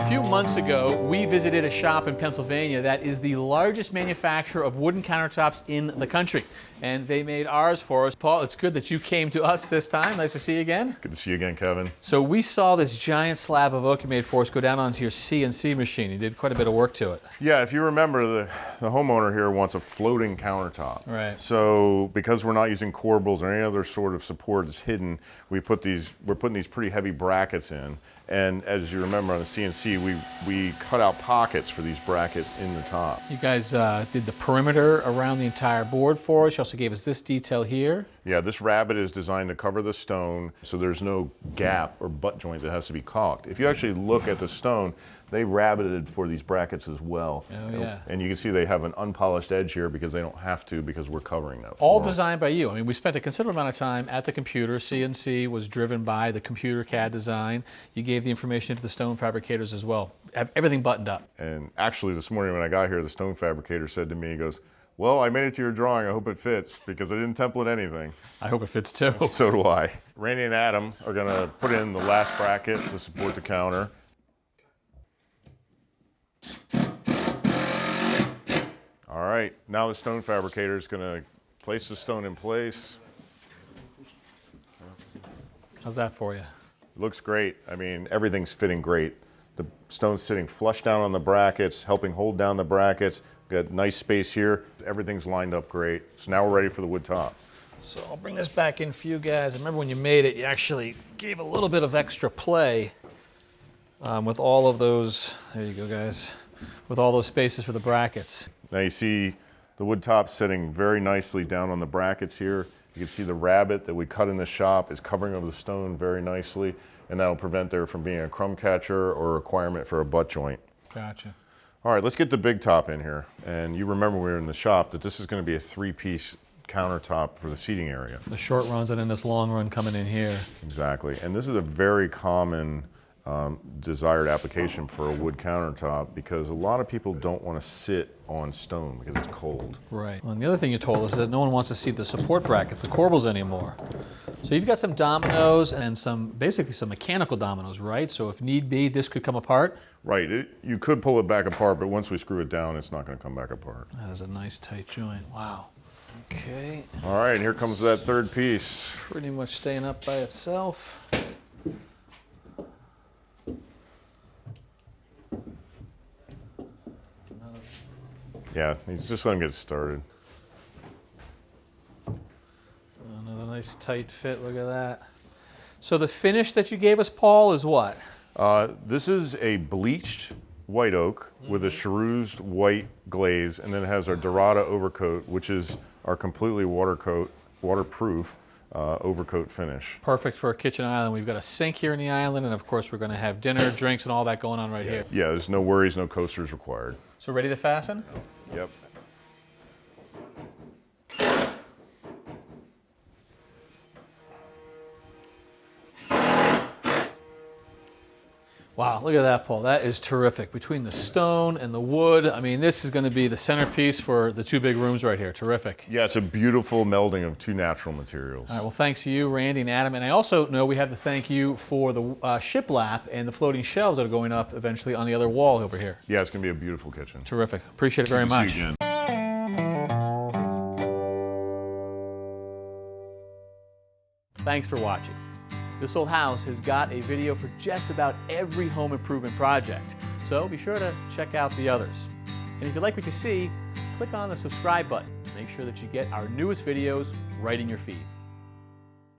A few months ago, we visited a shop in Pennsylvania that is the largest manufacturer of wooden countertops in the country. And they made ours for us. Paul, it's good that you came to us this time. Nice to see you again. Good to see you again, Kevin. So we saw this giant slab of oak you made for us go down onto your CNC machine. You did quite a bit of work to it. Yeah, if you remember, the homeowner here wants a floating countertop. Right. So because we're not using corbels or any other sort of support that's hidden, we're putting these pretty heavy brackets in. And as you remember on the CNC, we cut out pockets for these brackets in the top. You guys did the perimeter around the entire board for us. You also gave us this detail here. Yeah, this rabbet is designed to cover the stone, so there's no gap or butt joint that has to be caulked. If you actually look at the stone, they rabbeted for these brackets as well. Oh, yeah. And you can see they have an unpolished edge here because they don't have to, because we're covering that. All designed by you. I mean, we spent a considerable amount of time at the computer. CNC was driven by the computer CAD design. You gave the information to the stone fabricators as well. Have everything buttoned up. And actually this morning when I got here, the stone fabricator said to me, he goes, "Well, I made it to your drawing. I hope it fits," because I didn't template anything. I hope it fits too. So do I. Randy and Adam are gonna put in the last bracket to support the counter. All right, now the stone fabricator is gonna place the stone in place. How's that for you? It looks great. I mean, everything's fitting great. The stone's sitting flush down on the brackets, helping hold down the brackets. Got nice space here. Everything's lined up great. So now we're ready for the wood top. So I'll bring this back in for you guys. I remember when you made it, you actually gave a little bit of extra play with all of those, there you go guys, with all those spaces for the brackets. Now you see the wood top sitting very nicely down on the brackets here. You can see the rabbet that we cut in the shop is covering over the stone very nicely, and that'll prevent there from being a crumb catcher or a requirement for a butt joint. Gotcha. All right, let's get the big top in here. And you remember when we were in the shop that this is going to be a 3-piece countertop for the seating area. The short runs and then this long run coming in here. Exactly, and this is a very common desired application for a wood countertop because a lot of people don't want to sit on stone because it's cold. Right. Well, and the other thing you told us is that no one wants to see the support brackets, the corbels anymore. So you've got some dominoes and basically some mechanical dominoes, right? So if need be, this could come apart? Right, you could pull it back apart, but once we screw it down, it's not going to come back apart. That is a nice tight joint, wow. Okay. All right, and here comes that third piece. Pretty much staying up by itself. Yeah, he's just going to get started. Another nice tight fit, look at that. So the finish that you gave us, Paul, is what? This is a bleached white oak with a cherused white glaze, and then it has our Dorada overcoat, which is our completely waterproof overcoat finish. Perfect for a kitchen island. We've got a sink here in the island, and of course we're going to have dinner, drinks, and all that going on right here. Yeah, there's no worries, no coasters required. So ready to fasten? Yep. Wow, look at that, Paul. That is terrific. Between the stone and the wood, I mean, this is going to be the centerpiece for the 2 big rooms right here. Terrific. Yeah, it's a beautiful melding of 2 natural materials. All right, well, thanks to you, Randy and Adam. And I also know we have to thank you for the shiplap and the floating shelves that are going up eventually on the other wall over here. Yeah, it's going to be a beautiful kitchen. Terrific. Appreciate it very much. See you again. Thanks for watching. This Old House has got a video for just about every home improvement project, so be sure to check out the others. And if you like what you see, click on the subscribe button to make sure that you get our newest videos right in your feed.